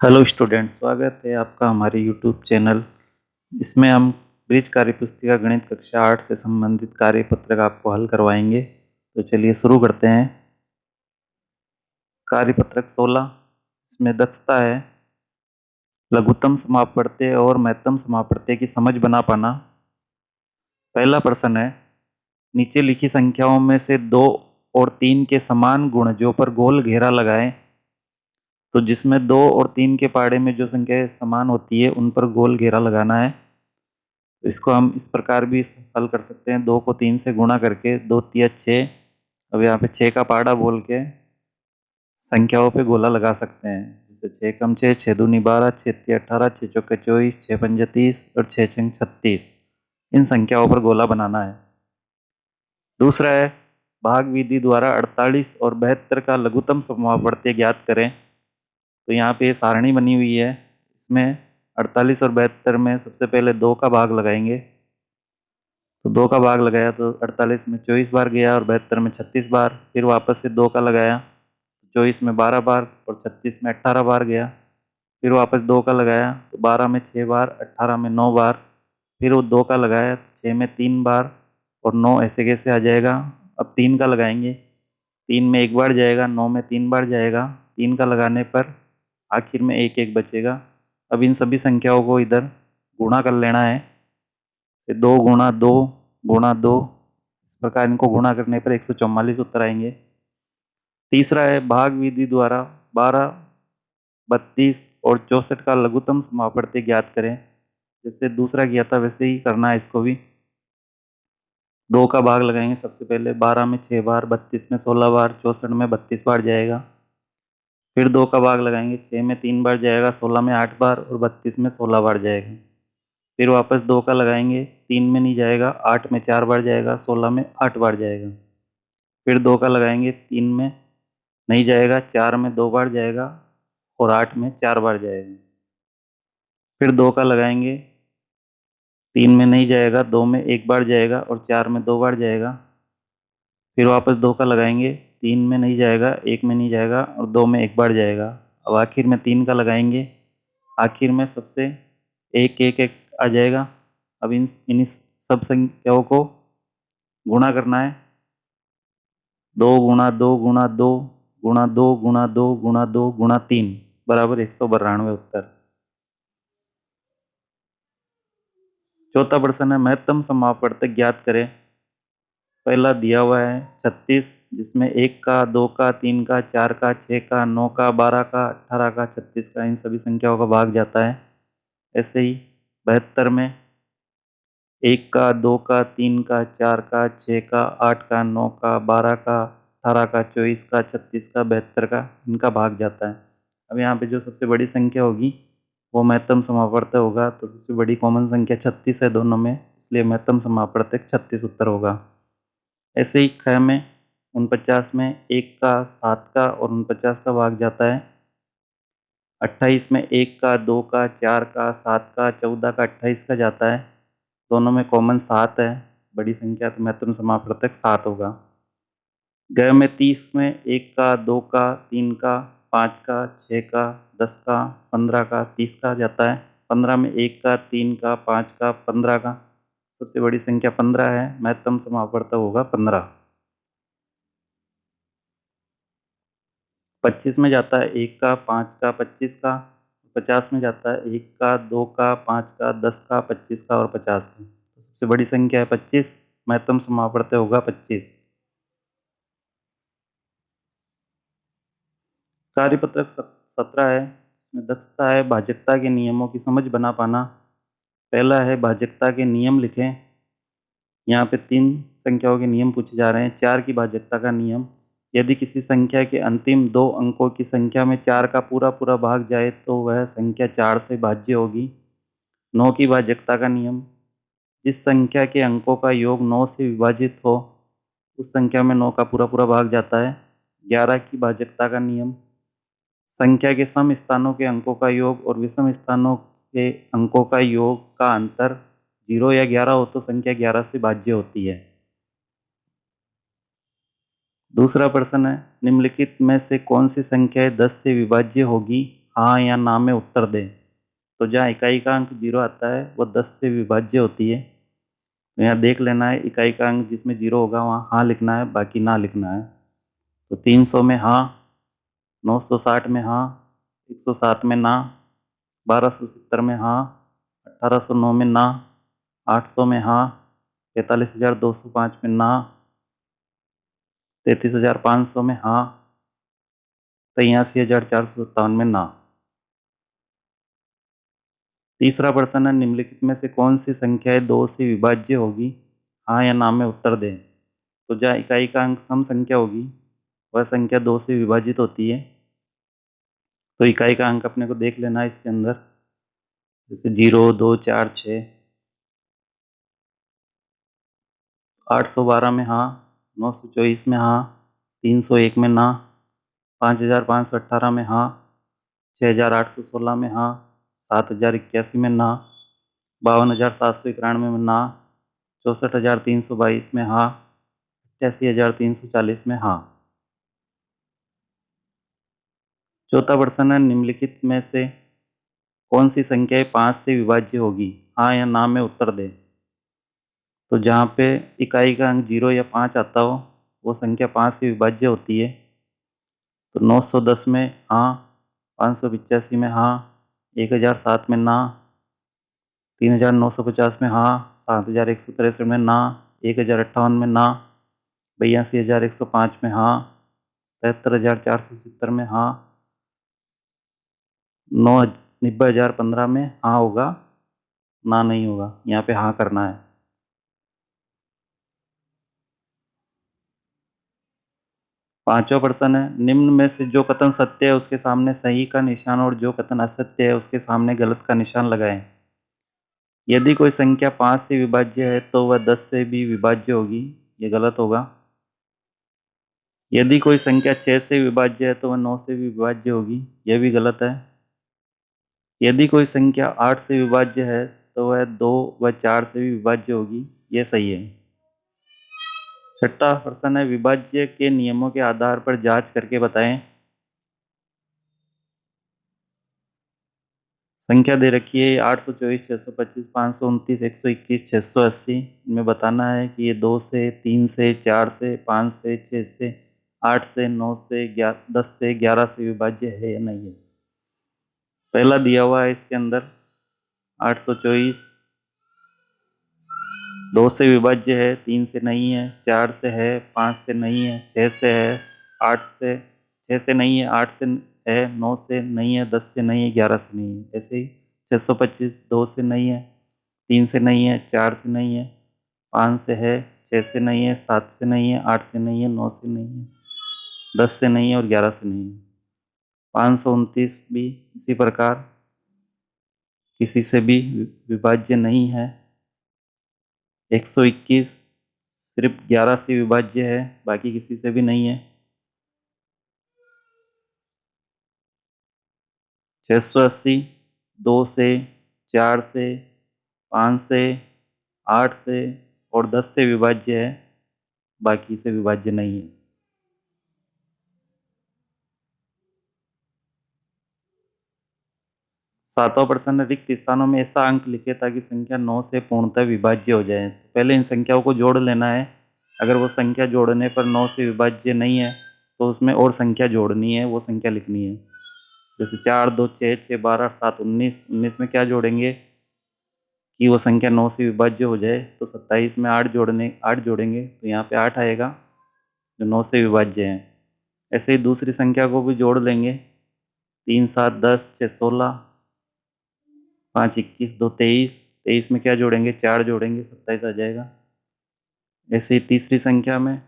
Hello student, स्वागत है आपका हमारे यूट्यूब चैनल। इसमें हम ब्रिज कार्यपुस्तिका गणित कक्षा 8 से संबंधित कार्यपत्रक आपको हल करवाएंगे। तो चलिए शुरू करते हैं। कार्यपत्रक 16, इसमें दक्षता है लघुत्तम समापवर्त्य और महत्तम समापवर्त्य की समझ बना पाना। पहला प्रश्न है, नीचे लिखी संख्याओं में से 2 और 3 के समान गुणजों पर गोल घेरा लगाएं। तो जिसमें 2 और 3 के पहाड़े में जो संख्याएं समान होती है उन पर गोल घेरा लगाना है। तो इसको हम इस प्रकार भी हल कर सकते हैं, 2 को 3 से गुणा करके 2 तिया 6। अब यहाँ पे 6 का पहाड़ा बोल के संख्याओं पे गोला लगा सकते हैं। जैसे 6 कम 6, 6 दूनी 12, 6 तिया 18, 6 चौके 24, 6 पंजे 30 और 6 छंग 36। इन संख्याओं पर गोला बनाना है। दूसरा है, भाग विधि द्वारा 48 और 72 का लघुत्तम समापवर्त्य ज्ञात करें। तो यहाँ पे सारणी बनी हुई है, इसमें 48 और 72 में सबसे पहले 2 का भाग लगाएंगे। तो 2 का भाग लगाया तो 48 में 24 बार गया और 72 में 36 बार। फिर वापस से 2 का लगाया, 24 में 12 बार और 36 में 18 बार गया। फिर वापस 2 का लगाया तो 12 में 6 बार, 18 में 9 बार। फिर वो 2 का लगाया तो 6 में 3 बार और 9 ऐसे कैसे आ जाएगा। अब 3 का लगाएंगे, 3 में 1 बार जाएगा, 9 में 3 बार जाएगा। 3 का लगाने पर आखिर में 1 1 बचेगा। अब इन सभी संख्याओं को इधर गुणा कर लेना है। 2 गुणा 2 गुणा 2, इस प्रकार इनको गुणा करने पर 144 उत्तर आएंगे। तीसरा है, भाग विधि द्वारा 12, 32 और 64 का लघुत्तम समापवर्त्य ज्ञात करें। जैसे दूसरा किया था वैसे ही करना है इसको भी। 2 का भाग लगाएंगे सबसे पहले, 12 में 6 बार, 32 में 16 बार, 64 में 32 बार जाएगा। फिर 2 का भाग लगाएंगे, 6 में 3 बार जाएगा, 16 में 8 बार और 32 में 16 बार जाएगा। फिर वापस 2 का लगाएंगे, 3 में नहीं जाएगा, 8 में 4 बार जाएगा, 16 में 8 बार जाएगा। फिर 2 का लगाएंगे, 3 में नहीं जाएगा, 4 में 2 बार जाएगा और 8 में 4 बार जाएगा। फिर 2 का लगाएंगे, 3 में नहीं जाएगा, 2 में 1 बार जाएगा और 4 में 2 बार जाएगा। फिर वापस 2 का लगाएंगे, 3 में नहीं जाएगा, 1 में नहीं जाएगा और 2 में 1 बार जाएगा। अब आखिर में 3 का लगाएंगे, आखिर में सबसे 1 1 1 आ जाएगा। अब इन सब संख्याओं को गुणा करना है। 2 गुणा 2 गुणा 2 गुणा 2 गुणा 2 गुणा 2 गुणा 3 बराबर 192 उत्तर। चौथा प्रश्न है, महत्तम समापवर्त्य ज्ञात करें। पहला दिया हुआ है 36, जिसमें 1 का, 2 का, 3 का, 4 का, 6 का, 9 का, 12 का, 18 का, 36 का, इन सभी संख्याओं का भाग जाता है। ऐसे ही 72 में 1 का, 2 का, 3 का, 4 का, 6 का, 8 का, 9 का, 12 का, 18 का, 24 का, 36 का, 72 का, इनका भाग जाता है। अब यहाँ पे जो सबसे बड़ी संख्या होगी वो महत्तम समापवर्त्य होगा। तो सबसे बड़ी कॉमन संख्या 36 है दोनों में, इसलिए महत्तम समापवर्त्य 36 उत्तर होगा। ऐसे ही ख में 49 में 1 का, 7 का और 49 का भाग जाता है। 28 में 1 का, 2 का, 4 का, 7 का, 14 का, 28 का जाता है। दोनों में कॉमन 7 है, बड़ी संख्या, तो महत्तम समापवर्त्य 7 होगा। ग में 30 में 1 का, 2 का, 3 का, 5 का, 6 का, 10 का, 15 का, 30 का जाता है। 15 में 1 का, 3 का, 5 का, 15 का, सबसे बड़ी संख्या 15 है, महत्तम समापवर्त्य होगा 15। 25 में जाता है 1 का, 5 का, 25 का। 50 में जाता है 1 का, 2 का, 5 का, 10 का, 25 का और 50 का। तो सबसे बड़ी संख्या है 25, महत्तम समापवर्त्य होगा 25। कार्यपत्रक 17 है, इसमें दक्षता है भाजकता के नियमों की समझ बना पाना। पहला है, भाजकता के नियम लिखें। यहाँ पे 3 संख्याओं के नियम पूछे जा रहे हैं। 4 की भाजकता का नियम, यदि किसी संख्या के अंतिम 2 अंकों की संख्या में 4 का पूरा पूरा भाग जाए तो वह संख्या 4 से भाज्य होगी। 9 की भाजकता का नियम, जिस संख्या के अंकों का योग 9 से विभाजित हो उस संख्या में 9 का पूरा पूरा भाग जाता है। 11 की भाजकता का नियम, संख्या के सम स्थानों के अंकों का योग और विषम स्थानों के अंकों का योग का अंतर 0 या 11 हो तो संख्या 11 से भाज्य होती है। दूसरा प्रश्न है, निम्नलिखित में से कौन सी संख्या 10 से विभाज्य होगी। हाँ या ना में उत्तर दें। तो जहाँ इकाई का अंक 0 आता है वो 10 से विभाज्य होती है। तो यहाँ देख लेना है, इकाई का अंक जिसमें 0 होगा वहाँ हाँ लिखना है, बाकी ना लिखना है। तो 300 में हाँ, 960 में हाँ, 107 में ना, 1270 में हाँ, 1809 में ना, 800 में हाँ, 45205 में ना, 33500 में हाँ, 83,457 में ना। तीसरा प्रश्न है, निम्नलिखित में से कौन सी संख्याएं 2 से विभाज्य होगी? हाँ या ना में उत्तर दें। तो जहाँ इकाई का अंक सम संख्या होगी वह संख्या 2 से विभाजित होती है। तो इकाई का अंक अपने को देख लेना है इसके अंदर, जैसे 0, 2, 4, 6, 812 में हाँ, 924 में हाँ, 301 में ना, 5518 में हाँ, 6816 में हाँ, 7081 में ना, 52,791 में ना, 64,322 में हाँ, 88,340 में हाँ। चौथा प्रश्न है, निम्नलिखित में से कौन सी संख्याएं 5 से विभाज्य होगी? हाँ या ना में उत्तर दें। तो जहाँ पे इकाई का अंक 0 या 5 आता हो वो संख्या 5 से विभाज्य होती है। तो 910 में हाँ, 585 में हाँ, 1007 में ना, 3950 में हाँ, 7163 में ना, 1058 में ना, 82,105 में हाँ, 73,470 में हाँ, 90,015 में हाँ होगा, ना नहीं होगा। यहाँ पे हाँ करना है। पांचवा प्रश्न है, निम्न में से जो कथन सत्य है उसके सामने सही का निशान और जो कथन असत्य है उसके सामने गलत का निशान लगाएं। यदि कोई संख्या 5 से विभाज्य है तो वह 10 से भी विभाज्य होगी, ये गलत होगा। यदि कोई संख्या 6 से विभाज्य है तो वह 9 से भी विभाज्य होगी, यह भी गलत है। यदि कोई संख्या 8 से विभाज्य है तो वह 2 व 4 से भी विभाज्य होगी, यह सही है। छठा प्रश्न है, विभाज्य के नियमों के आधार पर जांच करके बताएं। संख्या दे रखी है 824, 625, 529, 121, 680। इनमें बताना है कि ये 2 से, 3 से, 4 से, 5 से, 6 से, 8 से, 9 से, 10 से, 11 से विभाज्य है या नहीं है। पहला दिया हुआ है इसके अंदर 824, 2 से विभाज्य है, 3 से नहीं है, 4 से है, 5 से नहीं है, 6 से है, 8 से, 6 से नहीं है, 8 से है, 9 से नहीं है, 10 से नहीं है, 11 से नहीं है। ऐसे ही 625 2 से नहीं है, 3 से नहीं है, 4 से नहीं है, 5 से है, 6 से नहीं है, 7 से नहीं है, 8 से नहीं है, 9 से नहीं है, 10 से नहीं है और 11 से नहीं है। 529 भी इसी प्रकार किसी से भी विभाज्य नहीं है। 121 सिर्फ 11 से विभाज्य है, बाकी किसी से भी नहीं है। 680 2 से, 4 से, 5 से, 8 से और 10 से विभाज्य है, बाकी से विभाज्य नहीं है। सातवां प्रश्न, रिक्त स्थानों में ऐसा अंक लिखे ताकि संख्या 9 से पूर्णतः विभाज्य हो जाए। तो पहले इन संख्याओं को जोड़ लेना है। अगर वो संख्या जोड़ने पर 9 से विभाज्य नहीं है तो उसमें और संख्या जोड़नी है, वो संख्या लिखनी है। जैसे 4, 2, 6, 6, 12, 7, 19। 19 में क्या जोड़ेंगे कि वो संख्या 9 से विभाज्य हो जाए। तो 27 में 8 जोड़ेंगे तो यहाँ पे 8 आएगा जो 9 से विभाज्य है। ऐसे ही दूसरी संख्या को भी जोड़ लेंगे। 3, 7, 10, 6, 16, 5, 21, 2, 23। 23 में क्या जोड़ेंगे, 4 जोड़ेंगे, 27 आ जाएगा। ऐसे ही तीसरी संख्या में